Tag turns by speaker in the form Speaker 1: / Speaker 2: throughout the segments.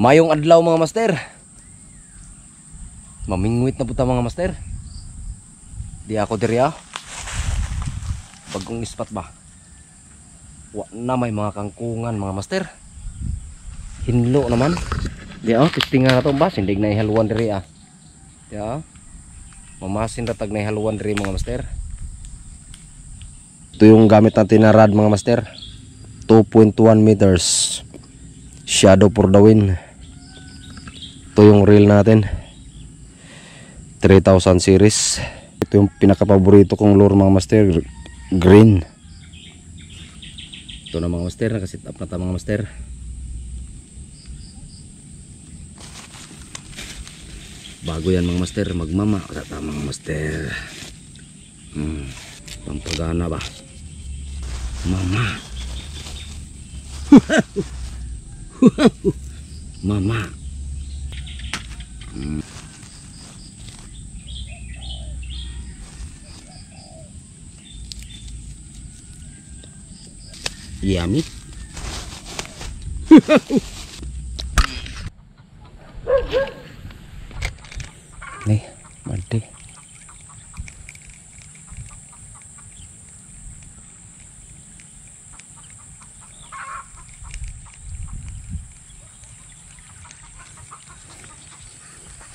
Speaker 1: Mayong adlaw mga master. Mamingwit na puta mga master. Di ako diriya. Bagong ispat ba? Wa na may mga kangkungan mga master. Hinlo naman. Di testingan na to ba? Sindig na ihaluan diriya. Di mamasin ratag na ihaluan diri mga master. Ito yung gamit natin na rod mga master. 2.1 meters. Shadow for the wind. Ito yung reel natin, 3000 series. Ito yung pinaka-paborito kong lure mga master, green. Ito na mga master, nakasit up na ta mga master. Bago yan mga master, magmama ta mga master. Pampagana ba? Mama. Mama. Yummy. Nih, mati.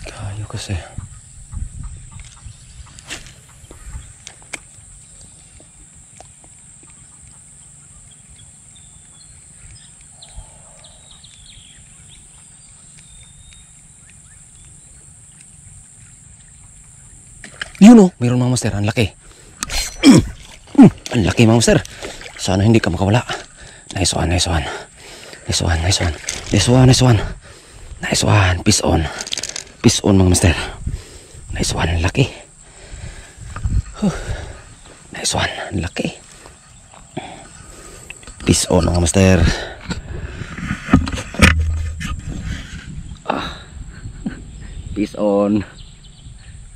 Speaker 1: Kayo kasi. Yun mayroon mga master, ang laki. Ang laki mga master. Sana hindi ka makawala. Nice one, nice one. Nice one, nice one. Nice one, nice one. Nice one, peace on. Peace on mga master. Nice one, ang laki. Nice one, ang laki. Peace on mga master. Peace on.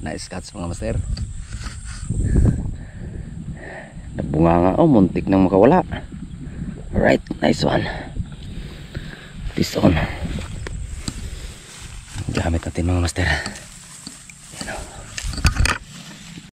Speaker 1: Nice catch mga master. Nabunga nga muntik nang makawala. Alright, nice one. Peace on. Gamit natin mga master.